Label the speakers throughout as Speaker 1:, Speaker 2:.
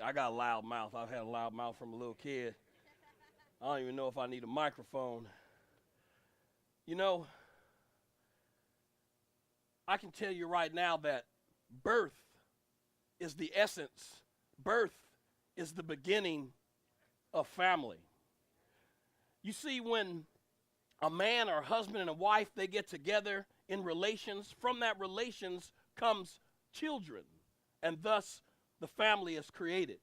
Speaker 1: I got a loud mouth. I've had a loud mouth from a little kid. I don't even know if I need a microphone. You know, I can tell you right now that birth is the essence. Birth is the beginning of family. You see, when a man or a husband and a wife, they get together in relations, from that relations comes children, and thus the family is created.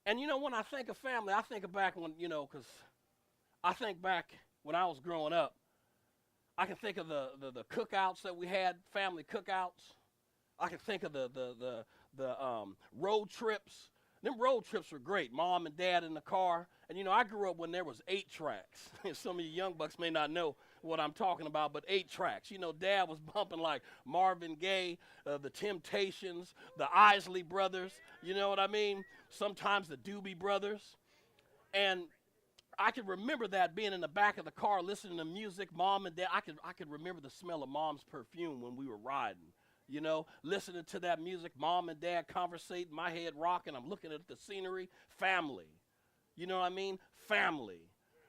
Speaker 1: And you know, when I think of family, I think back when, because I think back when I was growing up, I can think of the cookouts that we had, family cookouts. I can think of the road trips. Them road trips were great. Mom and dad in the car. And, I grew up when there was 8 tracks. Some of you young bucks may not know what I'm talking about, but 8 tracks. Dad was bumping like Marvin Gaye, the Temptations, the Isley Brothers. You know what I mean? Sometimes the Doobie Brothers. And I can remember that being in the back of the car listening to music, mom and dad. I could remember the smell of mom's perfume when we were riding. Listening to that music, mom and dad conversating, my head rocking, I'm looking at the scenery, family. You know what I mean? Family.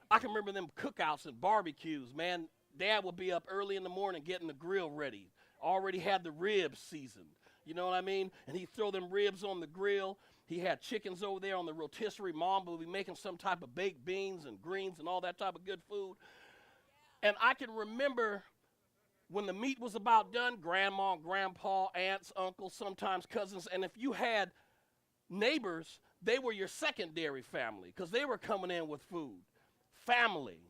Speaker 1: I can remember them cookouts and barbecues, man. Dad would be up early in the morning getting the grill ready. Already had the ribs seasoned. You know what I mean? And he'd throw them ribs on the grill. He had chickens over there on the rotisserie. Mom would be making some type of baked beans and greens and all that type of good food. And I can remember when the meat was about done, grandma, grandpa, aunts, uncles, sometimes cousins, and if you had neighbors, they were your secondary family because they were coming in with food. Family.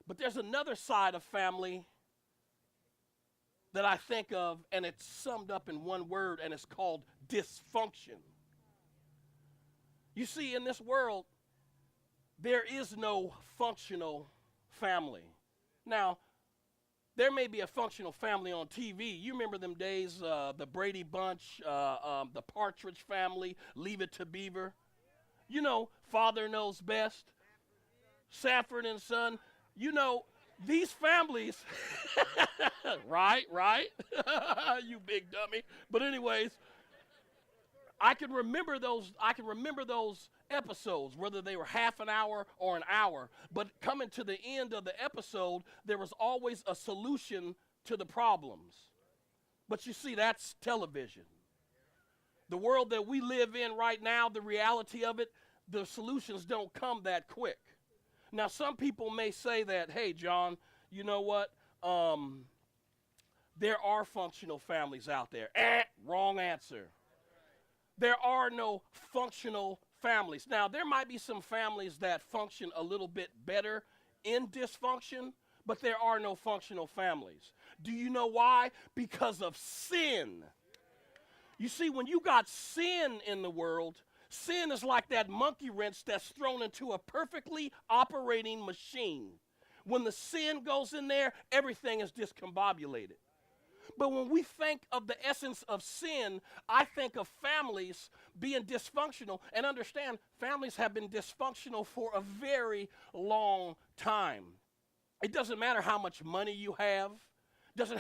Speaker 1: But there's another side of family that I think of, and it's summed up in one word, and it's called dysfunction. You see, in this world, there is no functional family. Now, there may be a functional family on TV. You remember them days, the Brady Bunch, the Partridge Family, Leave It to Beaver. Father Knows Best, Sanford and Son. These families, right, you big dummy. But anyways, I can remember those episodes, whether they were half an hour or an hour. But coming to the end of the episode, there was always a solution to the problems. But you see, that's television. The world that we live in right now, the reality of it, the solutions don't come that quick. Now, some people may say that, hey, John, you know what? There are functional families out there. Wrong answer. There are no functional families. Now, there might be some families that function a little bit better in dysfunction, but there are no functional families. Do you know why? Because of sin. You see, when you got sin in the world, sin is like that monkey wrench that's thrown into a perfectly operating machine. When the sin goes in there, everything is discombobulated. But when we think of the essence of sin, I think of families being dysfunctional. And understand, families have been dysfunctional for a very long time. It doesn't matter how much money you have. Doesn't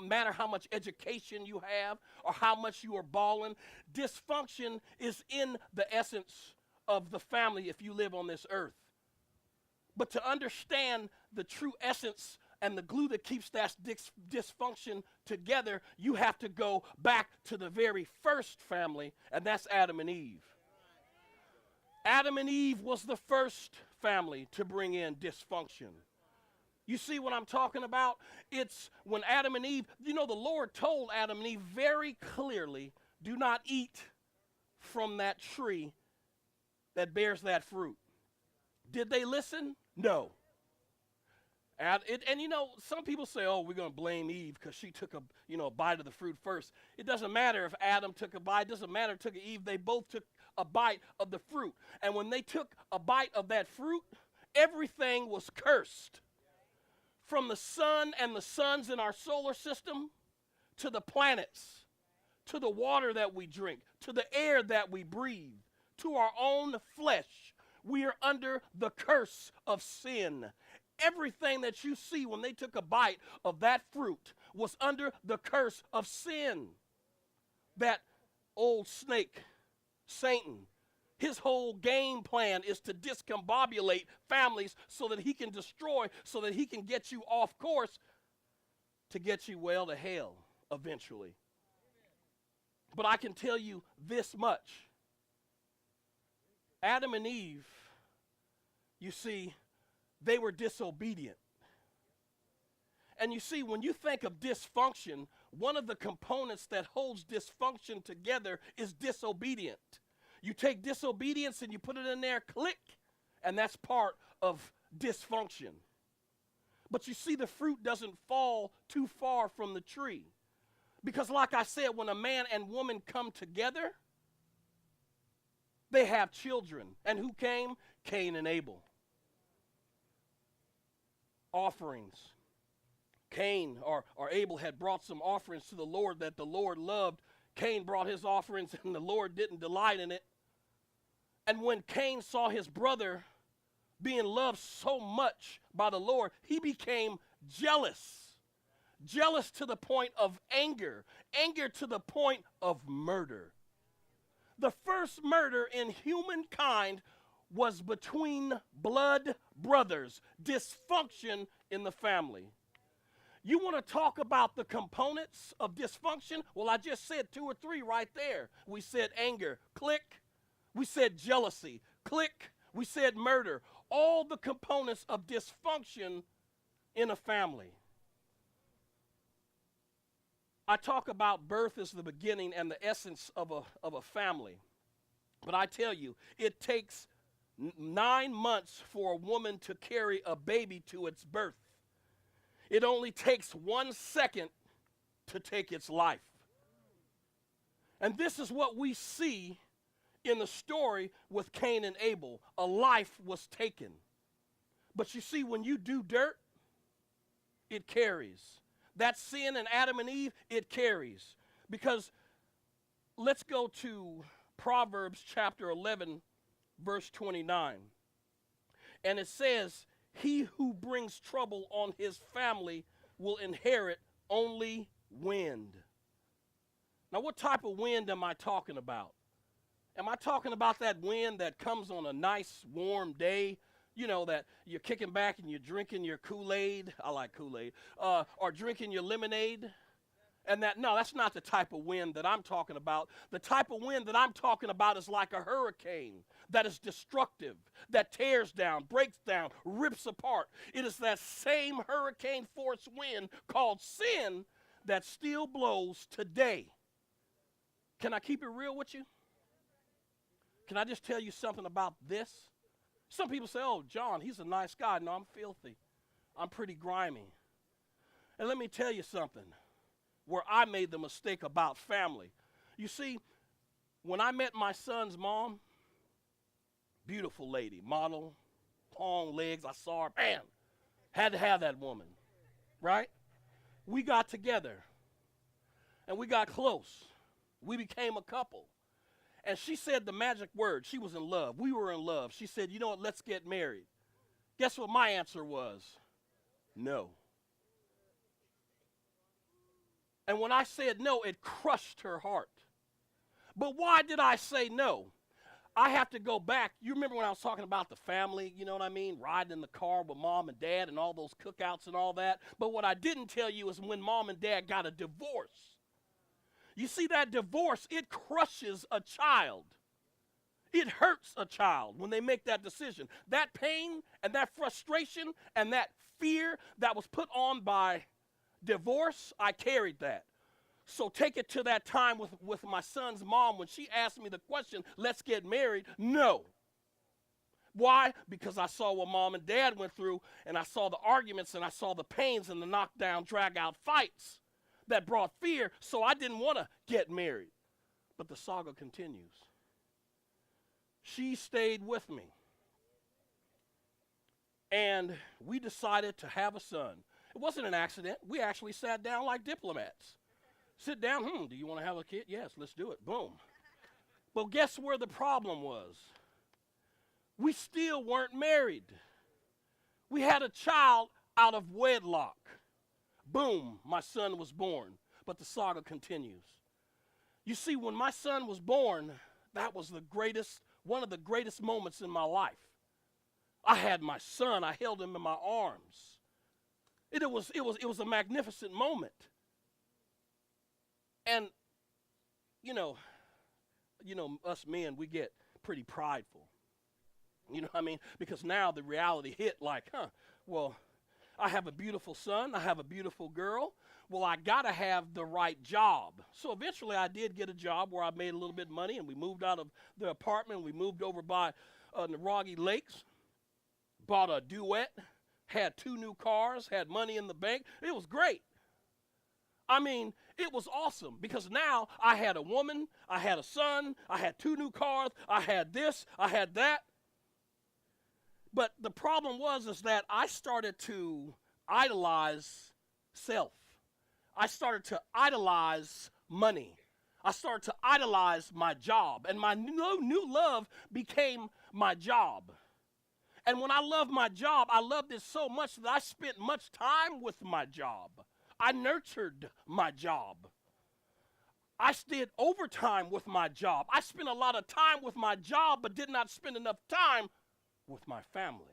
Speaker 1: matter how much education you have or how much you are balling. Dysfunction is in the essence of the family if you live on this earth. But to understand the true essence and the glue that keeps that dysfunction together, you have to go back to the very first family, and that's Adam and Eve. Adam and Eve was the first family to bring in dysfunction. You see what I'm talking about? It's when Adam and Eve, the Lord told Adam and Eve very clearly, do not eat from that tree that bears that fruit. Did they listen? No. And some people say, oh, we're going to blame Eve because she took a bite of the fruit first. It doesn't matter if Adam took a bite. It doesn't matter if took Eve. They both took a bite of the fruit. And when they took a bite of that fruit, everything was cursed. From the sun and the suns in our solar system to the planets, to the water that we drink, to the air that we breathe, to our own flesh, we are under the curse of sin. Everything that you see when they took a bite of that fruit was under the curse of sin. That old snake, Satan, his whole game plan is to discombobulate families so that he can destroy, so that he can get you off course to get you well to hell eventually. But I can tell you this much. Adam and Eve, you see, they were disobedient. And you see, when you think of dysfunction, one of the components that holds dysfunction together is disobedient. You take disobedience and you put it in there, click, and that's part of dysfunction. But you see, the fruit doesn't fall too far from the tree. Because like I said, when a man and woman come together, they have children. And who came? Cain and Abel. Offerings. Cain or Abel had brought some offerings to the Lord that the Lord loved. Cain brought his offerings and the Lord didn't delight in it. And when Cain saw his brother being loved so much by the Lord, he became jealous. Jealous to the point of anger. Anger to the point of murder. The first murder in humankind was between blood brothers. Dysfunction in the family. You want to talk about the components of dysfunction? Well, I just said 2 or 3 right there. We said anger, click. We said jealousy, click. We said murder. All the components of dysfunction in a family. I talk about birth as the beginning and the essence of a family. But I tell you, it takes 9 months for a woman to carry a baby to its birth. It only takes 1 second to take its life. And this is what we see in the story with Cain and Abel. A life was taken. But you see, when you do dirt, it carries. That sin in Adam and Eve, it carries. Because let's go to Proverbs chapter 11, verse 29. And it says, he who brings trouble on his family will inherit only wind. Now, what type of wind am I talking about? Am I talking about that wind that comes on a nice warm day? You know, that you're kicking back and you're drinking your Kool-Aid. I like Kool-Aid. Or drinking your lemonade. And no, that's not the type of wind that I'm talking about. The type of wind that I'm talking about is like a hurricane that is destructive, that tears down, breaks down, rips apart. It is that same hurricane force wind called sin that still blows today. Can I keep it real with you? Can I just tell you something about this? Some people say, oh, John, he's a nice guy. No, I'm filthy. I'm pretty grimy. And let me tell you something where I made the mistake about family. You see, when I met my son's mom, beautiful lady, model, long legs, I saw her, bam, had to have that woman, right? We got together, and we got close. We became a couple. And she said the magic word. She was in love. We were in love. She said, you know what, let's get married. Guess what my answer was? No. And when I said no, it crushed her heart. But why did I say no? I have to go back. You remember when I was talking about the family, you know what I mean? Riding in the car with mom and dad and all those cookouts and all that. But what I didn't tell you is when mom and dad got a divorce. You see, that divorce, it crushes a child. It hurts a child when they make that decision. That pain and that frustration and that fear that was put on by divorce, I carried that. So take it to that time with my son's mom when she asked me the question, let's get married. No. Why? Because I saw what mom and dad went through, and I saw the arguments, and I saw the pains and the knockdown, drag-out fights that brought fear, so I didn't want to get married. But the saga continues. She stayed with me. And we decided to have a son. It wasn't an accident. We actually sat down like diplomats. Sit down, do you want to have a kid? Yes, let's do it. Boom. But guess where the problem was? We still weren't married. We had a child out of wedlock. Boom, my son was born. But the saga continues. You see, when my son was born, that was one of the greatest moments in my life. I had my son. I held him in my arms. It was a magnificent moment. And us men, we get pretty prideful. You know what I mean? Because now the reality hit like, well, I have a beautiful son. I have a beautiful girl. Well, I got to have the right job. So eventually I did get a job where I made a little bit of money, and we moved out of the apartment. We moved over by Naragi Lakes, bought a Duet, had 2 new cars, had money in the bank. It was great. I mean, it was awesome because now I had a woman, I had a son, I had 2 new cars, I had this, I had that. But the problem is that I started to idolize self. I started to idolize money. I started to idolize my job. And my new love became my job. And when I loved my job, I loved it so much that I spent much time with my job. I nurtured my job. I did overtime with my job. I spent a lot of time with my job, but did not spend enough time with my family.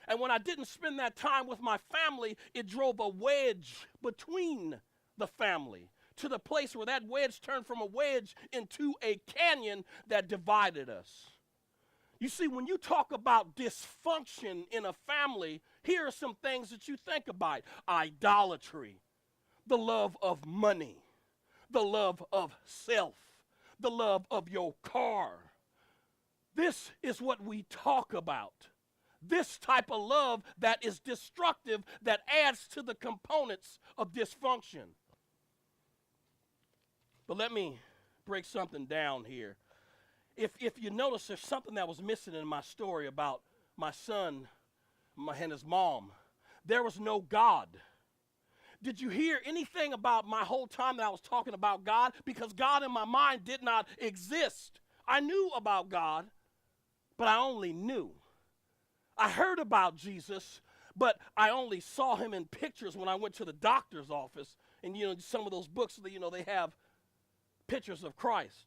Speaker 1: And when I didn't spend that time with my family, it drove a wedge between the family to the place where that wedge turned from a wedge into a canyon that divided us. You see, when you talk about dysfunction in a family, here are some things that you think about. Idolatry, the love of money, the love of self, the love of your car. This is what we talk about. This type of love that is destructive, that adds to the components of dysfunction. But let me break something down here. If you notice, there's something that was missing in my story about my son and his mom. There was no God. Did you hear anything about my whole time that I was talking about God? Because God in my mind did not exist. I knew about God, but I only knew. I heard about Jesus, but I only saw him in pictures when I went to the doctor's office. And, some of those books, they have pictures of Christ.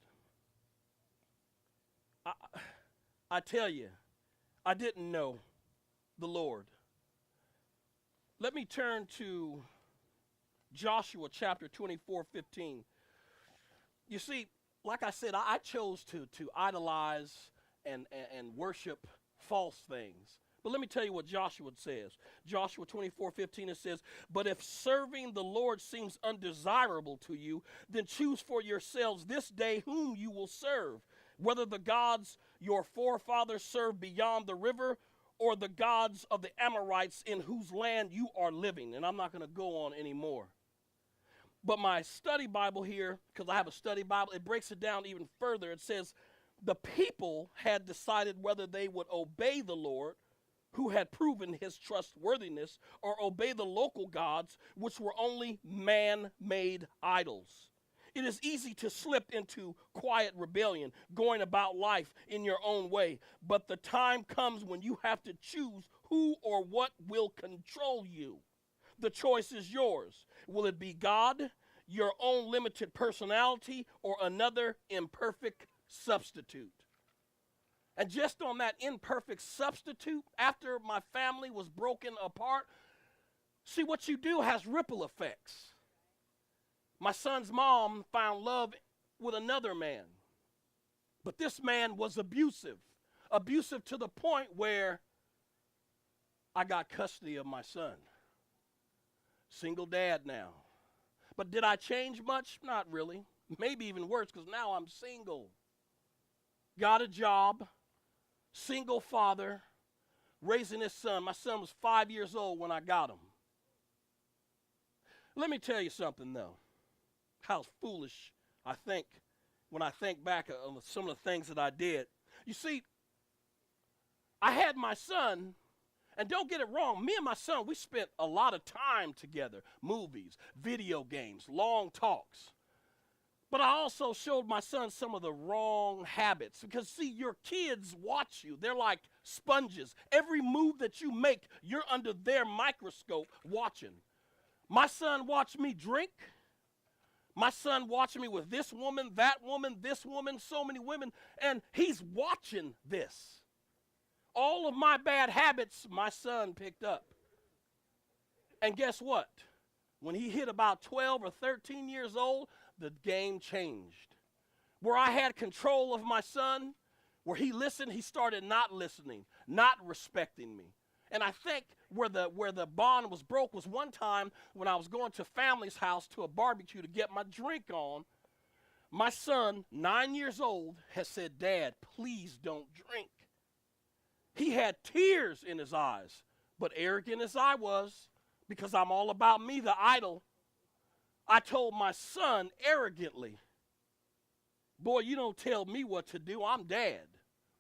Speaker 1: I tell you, I didn't know the Lord. Let me turn to Joshua chapter 24:15. You see, like I said, I chose to idolize and worship false things. But let me tell you what Joshua says. Joshua 24:15, it says, "But if serving the Lord seems undesirable to you, then choose for yourselves this day whom you will serve, whether the gods your forefathers served beyond the river or the gods of the Amorites in whose land you are living." And I'm not going to go on anymore. But my study Bible here, because I have a study Bible, it breaks it down even further. It says, the people had decided whether they would obey the Lord, who had proven his trustworthiness, or obey the local gods, which were only man-made idols. It is easy to slip into quiet rebellion, going about life in your own way. But the time comes when you have to choose who or what will control you. The choice is yours. Will it be God, your own limited personality, or another imperfect substitute? And just on that imperfect substitute, after my family was broken apart, see, what you do has ripple effects. My son's mom found love with another man. But this man was abusive to the point where I got custody of my son. Single dad now. But did I change much? Not really. Maybe even worse, because now I'm single. Got a job, single father, raising his son. My son was 5 years old when I got him. Let me tell you something, though. How foolish I think when I think back on some of the things that I did. You see, I had my son, and don't get it wrong, me and my son, we spent a lot of time together. Movies, video games, long talks. But I also showed my son some of the wrong habits. Because, see, your kids watch you. They're like sponges. Every move that you make, you're under their microscope watching. My son watched me drink. My son watching me with this woman, this woman, so many women, and he's watching this. All of my bad habits, my son picked up. And guess what? When he hit about 12 or 13 years old, the game changed. Where I had control of my son, where he listened, he started not listening, not respecting me. And I think where the bond was broke was one time when I was going to family's house to a barbecue to get my drink on. My son, 9 years old, has said, "Dad, please don't drink." He had tears in his eyes, but arrogant as I was, because I'm all about me, the idol, I told my son arrogantly, "Boy, you don't tell me what to do. I'm dad.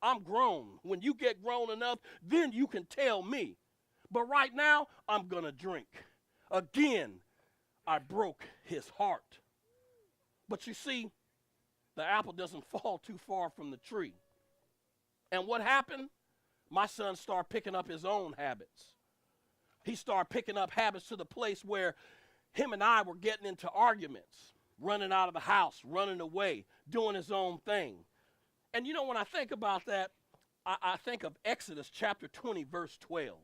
Speaker 1: I'm grown. When you get grown enough, then you can tell me. But right now, I'm going to drink." Again, I broke his heart. But you see, the apple doesn't fall too far from the tree. And what happened? My son started picking up his own habits. He started picking up habits to the place where him and I were getting into arguments, running out of the house, running away, doing his own thing. And you know, when I think about that, I think of Exodus chapter 20, verse 12.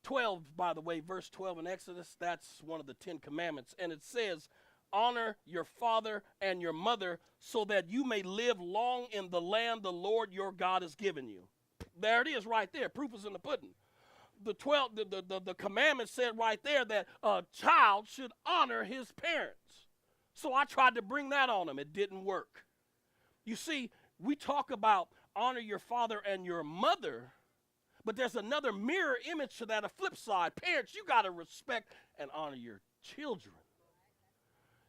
Speaker 1: 12, by the way, verse 12 in Exodus, that's one of the 10 commandments. And it says, "Honor your father and your mother so that you may live long in the land the Lord your God has given you." There it is right there. Proof is in the pudding. The commandment said right there that a child should honor his parents. So I tried to bring that on him. It didn't work. You see, we talk about honor your father and your mother, but there's another mirror image to that, a flip side. Parents, you got to respect and honor your children.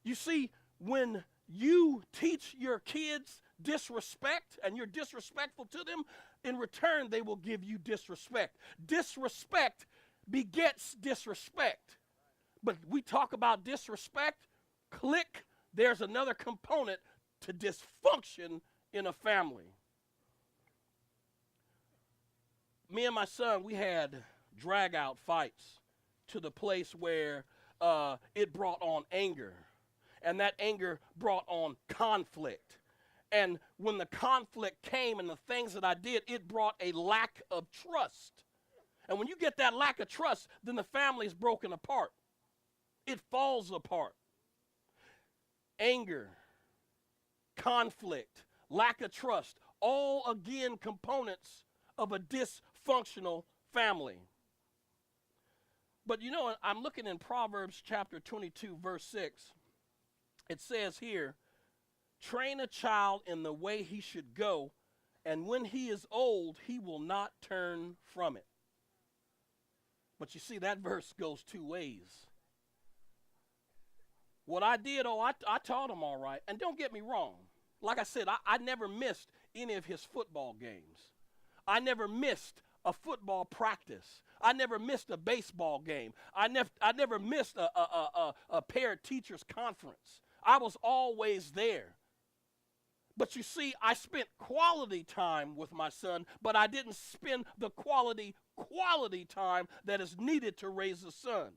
Speaker 1: You see, when you teach your kids disrespect and you're disrespectful to them, in return, they will give you disrespect. Disrespect begets disrespect. But we talk about disrespect, click, there's another component to dysfunction in a family. Me and my son, we had drag-out fights to the place where it brought on anger. And that anger brought on conflict. And when the conflict came and the things that I did, it brought a lack of trust. And when you get that lack of trust, then the family is broken apart. It falls apart. Anger, conflict, lack of trust, all again components of a dysfunctional family. But you know, I'm looking in Proverbs chapter 22, verse 6. It says here, "Train a child in the way he should go, and when he is old, he will not turn from it." But you see, that verse goes two ways. What I did, I taught him all right. And don't get me wrong. Like I said, I never missed any of his football games. I never missed a football practice. I never missed a baseball game. I never missed a parent teachers conference. I was always there. But you see, I spent quality time with my son, but I didn't spend the quality time that is needed to raise a son.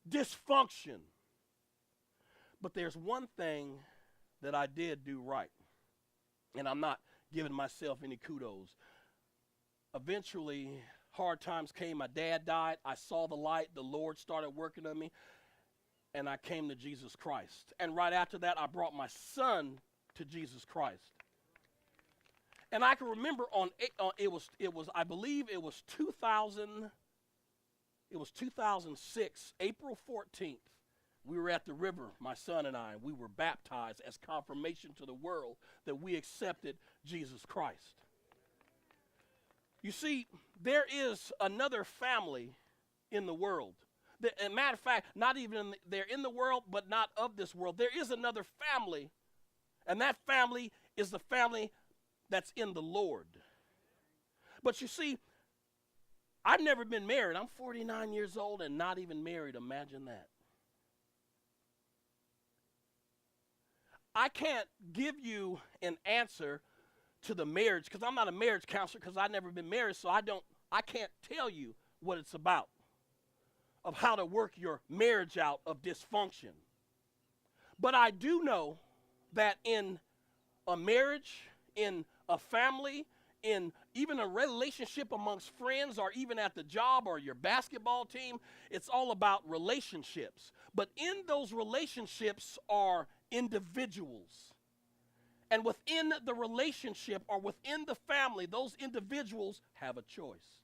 Speaker 1: Dysfunction. But there's one thing that I did do right, and I'm not giving myself any kudos. Eventually, hard times came. My dad died. I saw the light. The Lord started working on me, and I came to Jesus Christ. And right after that, I brought my son to Jesus Christ. And I can remember I believe it was 2006, April 14th. We were at the river, my son and I, and we were baptized as confirmation to the world that we accepted Jesus Christ. You see, there is another family in the world. As a matter of fact, not even they're in the world, but not of this world. There is another family, and that family is the family that's in the Lord. But you see, I've never been married. I'm 49 years old and not even married. Imagine that. I can't give you an answer to the marriage because I'm not a marriage counselor because I've never been married, so I can't tell you what it's about. of how to work your marriage out of dysfunction. But I do know that in a marriage, in a family, in even a relationship amongst friends, or even at the job or your basketball team, it's all about relationships. But in those relationships are individuals. And within the relationship or within the family, those individuals have a choice.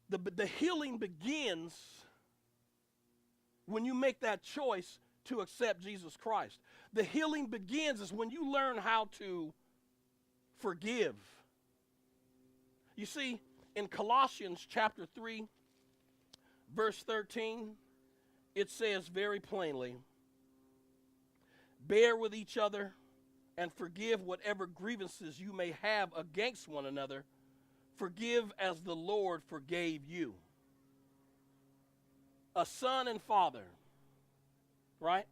Speaker 1: The healing begins when you make that choice to accept Jesus Christ. The healing begins is when you learn how to forgive. You see, in Colossians chapter 3, verse 13, it says very plainly, bear with each other and forgive whatever grievances you may have against one another. Forgive as the Lord forgave you. A son and father, right?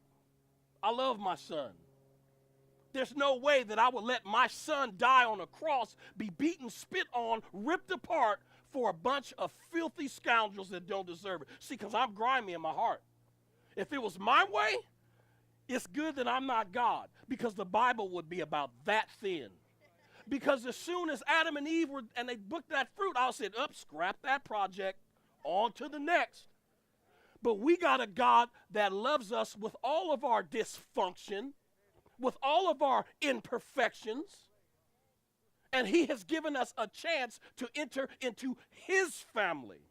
Speaker 1: I love my son. There's no way that I would let my son die on a cross, be beaten, spit on, ripped apart for a bunch of filthy scoundrels that don't deserve it. See, because I'm grimy in my heart. If it was my way, it's good that I'm not God, because the Bible would be about that thin. Because as soon as Adam and Eve they booked that fruit, I said, scrap that project, on to the next. But we got a God that loves us with all of our dysfunction, with all of our imperfections, and he has given us a chance to enter into his family.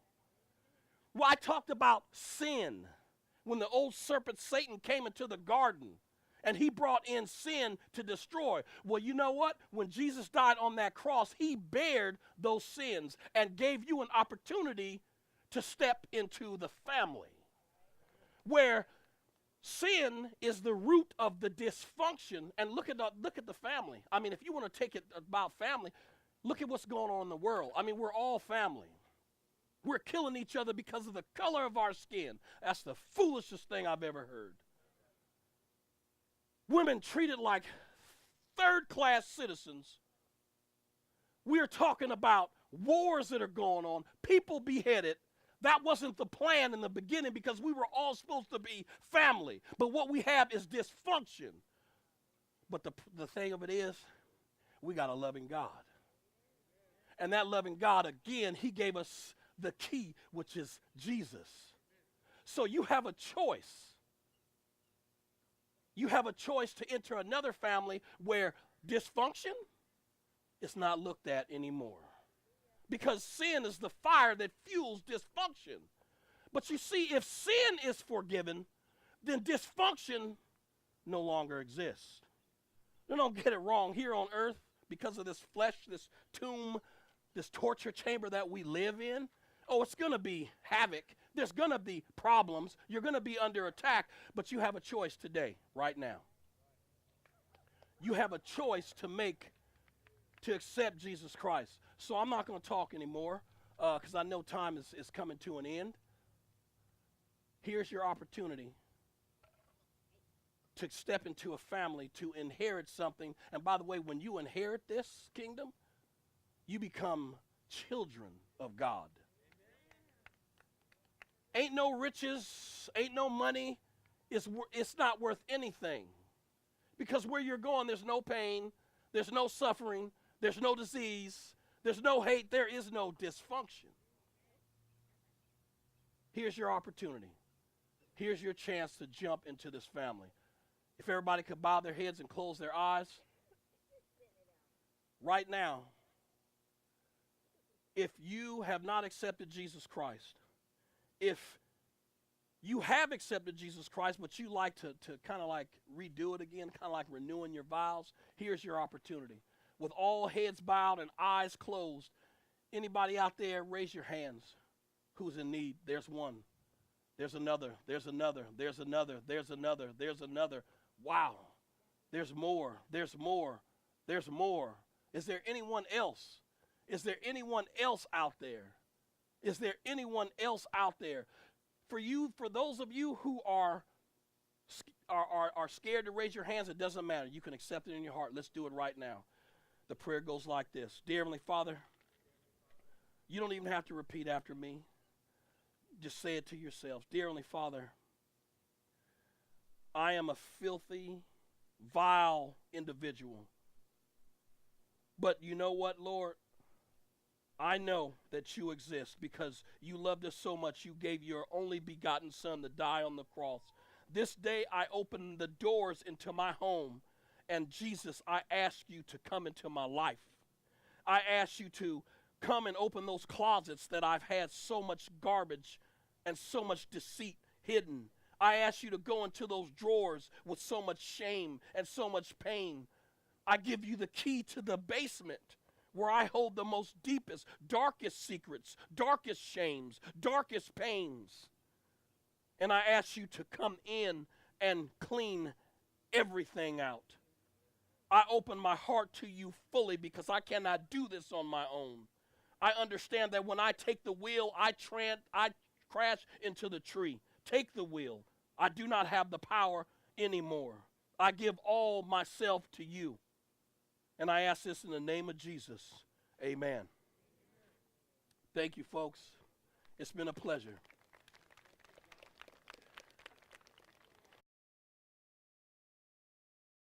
Speaker 1: Well, I talked about sin when the old serpent Satan came into the garden and he brought in sin to destroy. Well, you know what? When Jesus died on that cross, he bared those sins and gave you an opportunity to step into the family, where sin is the root of the dysfunction. And look at the family. I mean, if you want to take it about family, look at what's going on in the world. I mean, we're all family. We're killing each other because of the color of our skin. That's the foolishest thing I've ever heard. Women treated like third-class citizens. We're talking about wars that are going on, people beheaded. That wasn't the plan in the beginning, because we were all supposed to be family. But what we have is dysfunction. But the thing of it is, we got a loving God. And that loving God, again, he gave us the key, which is Jesus. So you have a choice. You have a choice to enter another family where dysfunction is not looked at anymore. Because sin is the fire that fuels dysfunction. But you see, if sin is forgiven, then dysfunction no longer exists. You don't get it wrong. Here on earth, because of this flesh, this tomb, this torture chamber that we live in, it's going to be havoc. There's going to be problems. You're going to be under attack. But you have a choice today, right now. You have a choice to make to accept Jesus Christ. So I'm not going to talk anymore because I know time is coming to an end. Here's your opportunity to step into a family, to inherit something. And by the way, when you inherit this kingdom, you become children of God. Ain't no riches, ain't no money. It's not worth anything. Because where you're going, there's no pain, there's no suffering, there's no disease, there's no hate, there is no dysfunction. Here's your opportunity. Here's your chance to jump into this family. If everybody could bow their heads and close their eyes. Right now, if you have not accepted Jesus Christ, if you have accepted Jesus Christ, but you like to kind of like redo it again, kind of like renewing your vows, here's your opportunity. With all heads bowed and eyes closed, anybody out there, raise your hands. Who's in need? There's one. There's another. There's another. There's another. There's another. There's another. Wow. There's more. There's more. There's more. Is there anyone else? Is there anyone else out there? Is there anyone else out there? For those of you who are scared to raise your hands, it doesn't matter. You can accept it in your heart. Let's do it right now. The prayer goes like this. Dear Heavenly Father, you don't even have to repeat after me. Just say it to yourselves. Dear Heavenly Father, I am a filthy, vile individual. But you know what, Lord? I know that you exist because you loved us so much you gave your only begotten Son to die on the cross. This day I open the doors into my home, and Jesus, I ask you to come into my life. I ask you to come and open those closets that I've had so much garbage and so much deceit hidden. I ask you to go into those drawers with so much shame and so much pain. I give you the key to the basement where I hold the most deepest, darkest secrets, darkest shames, darkest pains. And I ask you to come in and clean everything out. I open my heart to you fully because I cannot do this on my own. I understand that when I take the wheel, I crash into the tree. Take the wheel. I do not have the power anymore. I give all myself to you. And I ask this in the name of Jesus. Amen. Thank you, folks. It's been a pleasure.